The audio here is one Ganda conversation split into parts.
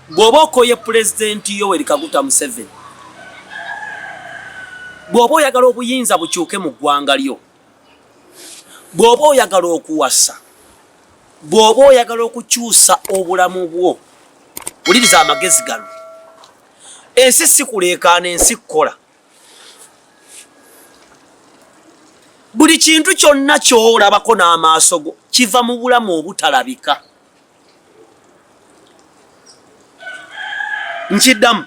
bw'oba okoye pulezidenti Yoweri Kaguta Museveni, bw'oba oyagala obuyinza bukyuke mu ggwanga lyo, bw'oba oyagala okuwasa, bw'oba oyagala okukyusa obulamu bwo, wuliriza amagezi gano. Ensi si kuleekaana, ensi kukola. Buli kintu kyonna ky'olabako n'amaaso go kiva mu bulamu obutalabika. Nkiddamu,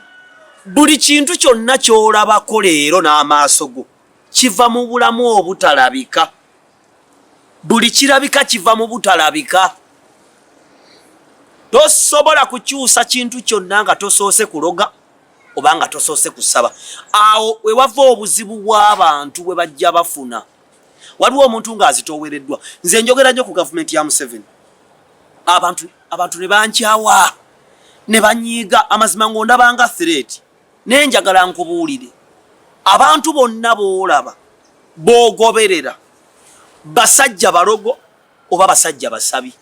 buli kintu kyonna ky'olabako leero n'amaaso go kiva mu bulamu obutalabika. Buli kirabika kiva mu butalabika. Tosobola kukyusa kintu kyonna nga tosoose kuloga oba nga tosoose kusaba. Awo we wava obuzibu bw'abantu bwe bajja bafuna. Waliwo omuntu ng'azitoowereddwa. Nze njogera nnyo ku gavumenti ya Museveni. Abantu ne bankyawa, ne banyiiga, amazima ng'ondabanga threat. Naye njagala nkubuulire, abantu bonna b'olaba b'ogoberera basajja balogo oba basajja basabi.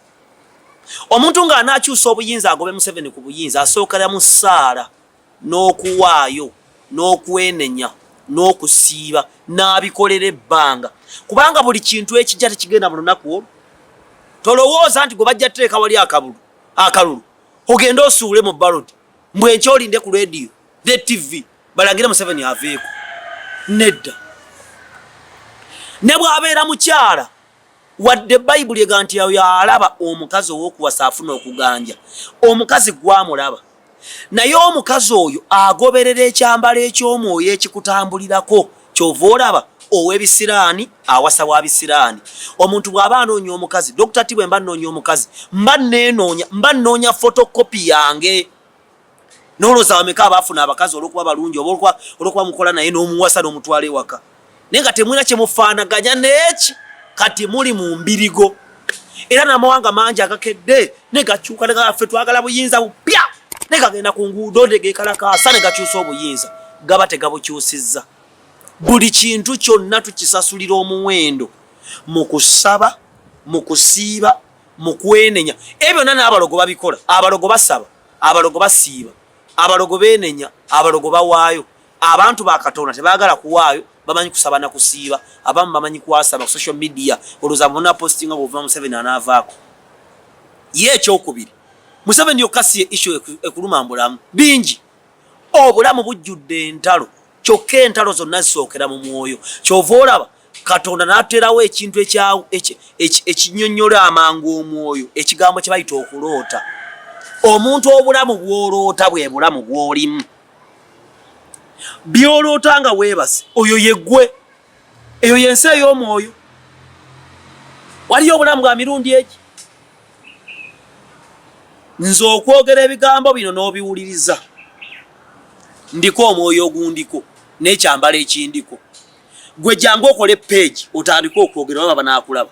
Omuntu ng'anaakyusa obuyinza agobe Museveni ku buyinza, asookera mu ssaala n'okuwaayo n'okwenenya n'okusiiba n'abikolera ebbanga, kubanga buli kintu ekijja tekigenda mu lunaku olwo. Tolowooza nti gwe bajja teeka wali akalulu ogende osuule mu balodi mbwe nkyolinde ku rediyo ne TV balagire Museveni aveeko. Nedda. Ne bw'abeera mukyala wadde Bayibuli ega nti yalaba omukazi ow'okuwasa afuna okuganja, omukazi gwamulaba. Naye omukazi oyo agoberera ekyambalo eky'omwoyo ekikutambulirako, kyova olaba ow'ebisiraani awasa wa bisiraani. Omuntu bw'aba anoonya omukazi, Dr. Tibwe mba nnoonya omukazi, mba nnoonya fotokopi yange. N'olowooza bameka abaafuna abakazi olw'okuba balungi oba olw'okuba mukola naye n'omuwasa n'omutwala ewaka. Naye nga temulina kye mufaanaganya n'eki, kati muli mu mbirigo. Era n'amawanga mangi agakedde ne gakyuka ne gaffe twagala buyinza bupya ne gagenda ku nguudo ne geekalakaasa ne gakyusa obuyinza, gaba tegabukyusizza. Buli kintu kyonna tukisasulira omuwendo mu kusaba, mu kusiiba, mu kwenenya. Ebyo byonna n'abalogo babikola. Abalogo basaba, abalogo basiiba, abalogo beenenya, abalogo bawaayo. Abantu ba Katonda tebaagala kuwaayo, bamanyi kusaba na kusiiba. Abamu bamanyi kwasaba ku social media, olowooza bonna postinga bw'ova Museveni anaavaako. Ye ekyokubiri, Museveni yokka si issue ekuluma mbulamu. Bingi. Obulamu bujjudde entalo. Kyokka entalo zonna zisookera mu mwoyo. Kyova olaba Katonda n'aterawo ekintu ekinyonnyola amangu omwoyo, ekigambo kye bayita okuloota. Omuntu obulamu bw'oloota bwe bulamu bw'olimu. By'oloota nga weebase, oyo yeggwe. Eyo yensi ey'omwoyo. Waliyo obulamu bwa mirundi egi. Nze okwogera ebigambo bino n'obiwuliriza, ndiko omwoyo ogundiko n'ekyambalo ekindiko. Gwe jangu okole page otandika okwogera baba n'akulaba.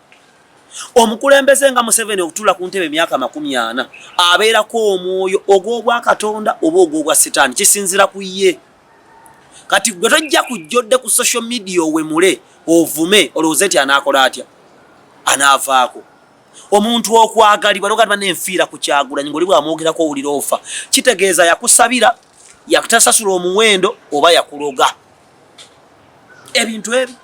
Omukulembeze nga Museveni okutula ku ntebe emyaka 40 abeerako omwoyo ogw'obwa Katonda oba ogw'obwa Sitaani, kisinzira ku ye. Kati gwe tojja kujjodde ku social media owemule ovume olowooze nti anaakola atya, anaavaako. Omuntu okwagalibwa n'ogamba n'enfiira ku Kyagulanyi ng'oli bw'amwogerako owulira ofa, kitegeeza yakusabira, yakutasasula omuwendo oba yakuloga. Ebintu ebi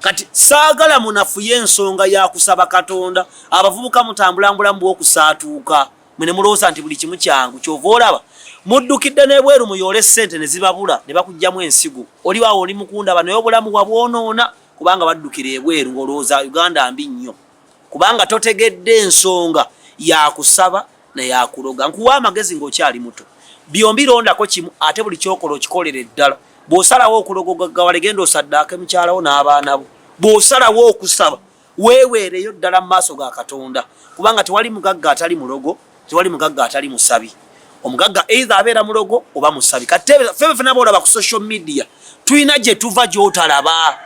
kati saagala munafu y'ensonga yakusaba Katonda. Abavubuka mutambulambulamu bw'okusaatuuka, mwe ne mulowooza nti buli kimu kyangu. Kyova olaba muddukidde n'ebweru muyoole ssente ne zibabula ne bakuggyamu ensigo. Oli waawo oli mukundaba naye obulamu bwabwonoona kubanga baddukira ebweru ng'olowooza Uganda mbi nnyo, kubanga totegedde ensonga yakusaba na yakuloga. Nkuwa amagezi ng'okyali muto. Byombi londako kimu ate buli kyokola okikolere ddala. Bw'osalawo okulogogaggawale genda osaddaake mukyalawo n'abaana bo. Bw'osalawo okusaba weeweereyo ddala mu maaso ga Katonda, kubanga tewali mugagga atali mulogo, tewali mugagga atali musabi. Omugagga either abeera mulogo oba musabi. Kati ffe ffenna boolaba ku social media tulina gye tuva gy'otalaba.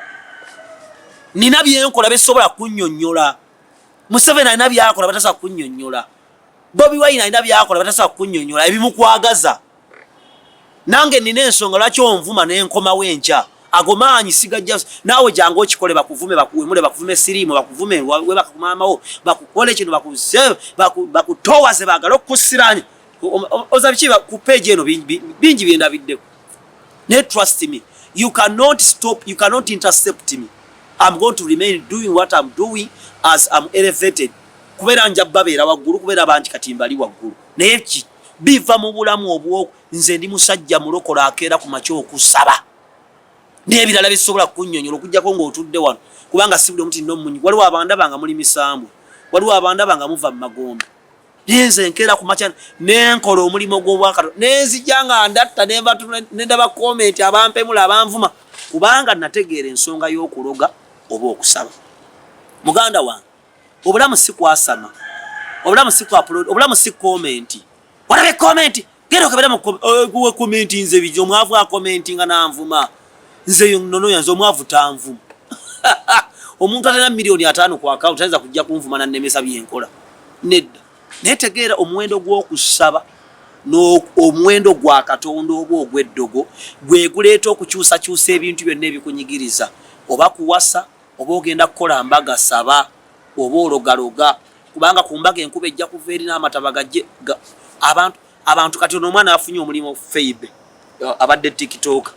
Nina byenkola besobola kunnyonnyola. Museveni alina byakola batasobola kunnyonnyola. Bobi Wine alina byakola batasobola kunnyonnyola. Ebimukwagaza. Nange nina ensonga lwaki onvuma n'enkomawo enkya. agomaanyi sigajja naawe jangu okikole bakuvume bakuwemule bakuvume siriimu bakuvume we bakumaamawo bakukole kino bakutowaze baagala okukusiranya oza biki ku page eno bingi byendabiddeko naye trust me you cannot stop, you cannot intercept me. I'm going to remain doing what I'm doing as I'm elevated kubeera nja babeera waggulu kubeera bangi kati mbali waggulu naye ki biva mu bulamu obwo nze ndi musajja mulokola akeera ku makya okusaba n'ebirala bisobola kunnyonnyola okujjako ng'otudde wano kubanga sibuli omuti n'omunyi waliwo abandabanga muli misambwe waliwo abandabanga muva mu magombe nze nkeera ku makya nenkola omulimu gw'obwakatonda nenzijja nga ndatta nendaba komenti abampemula abanvuma kubanga nategeera ensonga y'okuloga oba okusaba. Muganda wange obulamu si kwasama obulamu si kuupload obulamu si komenti walabe komenti genda okebera mu komenti nze bijjo omwavu akomenti nga nanvuma nze nono yanze omwavu tanvuma omuntu atena milioni 5 ku account ayinza kujja kunvuma nannemesa byenkola nedda netegeera omuwendo gw'okusaba n'omuwendo gwa Katonda oba ogw'eddogo gwe guleeta okukyusakyusa ebintu byonna ebikunyigiriza oba kuwasa oba ogenda kukola mbaga saba oba ologaloga kubanga ku mbaga enkuba ejja kuva eri n'amataba gajje abantu kati ono omwana afunye omulimu feibe abadde tiktok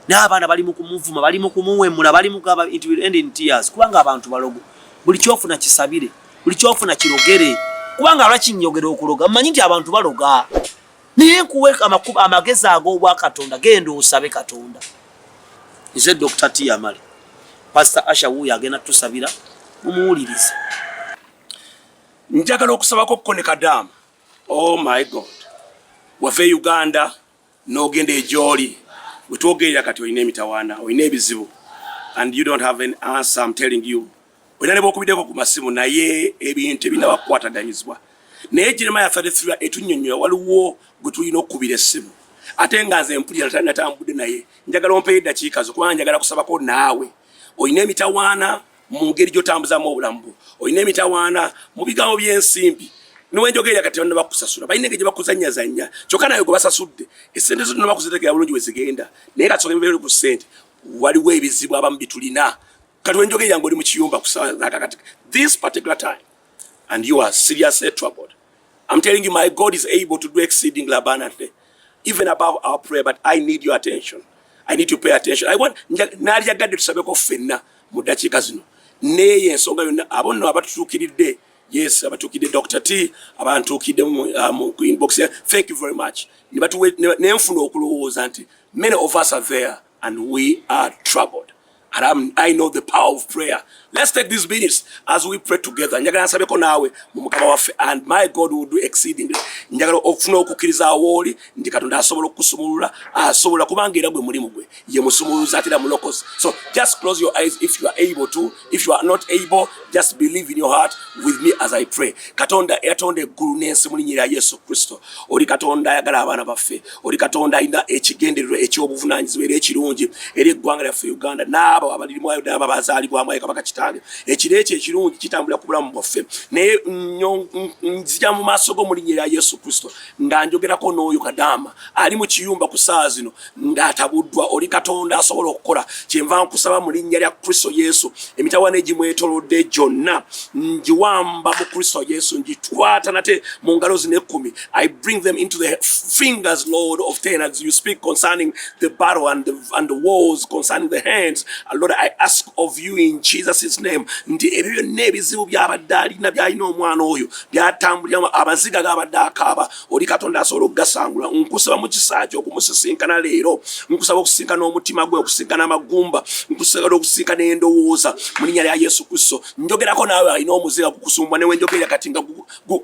n'abaana bali mu kumuvuma bali mu kumuwemula bali mu kaba in tears kubanga abantu balogo buli kyofuna kisabire buli kyofuna kirogere kubanga lwakinyogera okuloga mmanyi nti abantu baloga naye nkuwe amakuba amagezi ag'obwa Katonda genda osabe Katonda. Nze Dr. Tiyamale Pastor Asha wuuyo agenda tusabira mumuwulirize. Njagala okusabako kukoneka damu. Oh my God. Wave Uganda n'ogenda ejoli wetwogerera kati olina emitawaana olina ebizibu and you don't have an answer. I'm telling you olina ne bw'okubiddeko ku masimu naye ebintu ebinaba kukwataganyizibwa naye Jeremiah 33 etunnyonnyola waliwo gwe tulina okukubira essimu ate nga nze mpulira natambudde naye njagala ompeyo eddakiika zo kubanga njagala kusabako naawe olina emitawaana mu ngeri gy'otambuzaamu obulamu bwo olina emitawaana mu bigambo by'ensimbi niwenjogerera kati bano bakusasula balina engeri gye bakuzannyazannya kyokka nawe gwe basasudde essente zo tonna bakuzitegera bulungi we zigenda naye kati soka ebibeere ku ssente waliwo ebizibu abamu bitulina kati wenjogerera ng'oli mu kiyumba kusakakati this particular time and you are seriously troubled. I'm telling you, my God is able to do exceedingly abundantly, even above our prayer, but I need your attention. I need to pay attention. I want nali yagadde tusabeko ffenna mu ddakiika zino naye ensonga yonna abonna abatutuukiridde yes abatuukidde Dr. T abantuukidde mu inbox. Thank you very much. Nenfuna okulowooza nti many of us are there and we are troubled. And I know the power of prayer. Let's take these minutes as we pray together. Njagala nsabeko nawe mu Mukama waffe and my God will do exceedingly. Njagala okufuna okukkiriza awoli nti Katonda asobola okukusumulula asobola kubanga era gwe mulimu gwe ye musumuluza atera mulokozi. So just close your eyes if you are able to. If you are not able, just believe in your heart with me as I pray. Katonda yatonda eggulu n'ensi mu linnya lya Yesu Kristo. Oli Katonda ayagala abaana baffe. Oli Katonda alina ekigendererwa eky'obuvunaanyizibwa era ekirungi eri eggwanga lyaffe Uganda n'abo abalirimu ayo n'abo abazaalibwamu ayo Kabaka Kitange. Ekiro ekyo ekirungi kitambula ku bulamu bwaffe naye nzija mu maaso go mu linnya lya Yesu Kristo nga njogerako n'oyo Kadaama ali mu kiyumba ku saa zino ng'atabuddwa. Oli Katonda asobola okukola kyenva nkusaba mu linnya lya Kristo Yesu emitawaana egimwetoolodde gyonna ngiwamba mu Kristo Yesu ngitwata nate mu ngalo zino 10. I bring them into the fingers, Lord, of 10 as you speak concerning the battle and the wars, concerning the hands. Lord, I ask of you in Jesus' name nti ebyo byonna ebizibu by'abadde alina by'alina omwana oyo byatambuliramu amaziga g'abadde akaaba oli Katonda asobola okugasangula. Nkusaba mu kisaa kyo okumusisinkana leero, nkusaba okusisinkana omutima gwe, okusinkana amagumba, nkusaba okusinkana endowooza mu linnya lya Yesu Kristo. Njogerako naawe alina omuziga gukusumba newe njogerera kati nga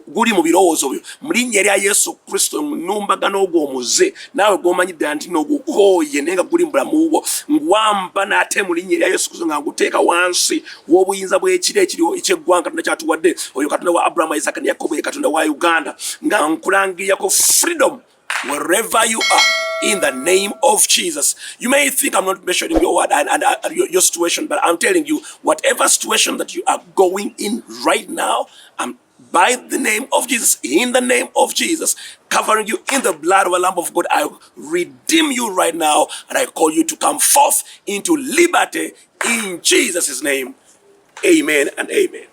guli mu birowoozo byo mu linnya lya Yesu Kristo. Nnumbagana ogwo omuze naawe gw'omanyidde nti n'ogukooye naye nga guli mu bulamu bwo ngwamba n'ate mu linnya lya Yesu Kristo nga nguteeka wansi w'obuyinza bw'ekiro ekiriwo eky'eggwanga Katonda kyatuwadde oyo Katonda wa Abraham, Isaac ne Yakobo ye Katonda wa Uganda nga nkulangirirako freedom wherever you are in the name of Jesus. You may think I'm not mentioning your word and your situation, but I'm telling you, whatever situation that you are going in right now, by the name of Jesus, in the name of Jesus, covering you in the blood of the Lamb of God, I redeem you right now, and I call you to come forth into liberty in Jesus' name. Amen and amen.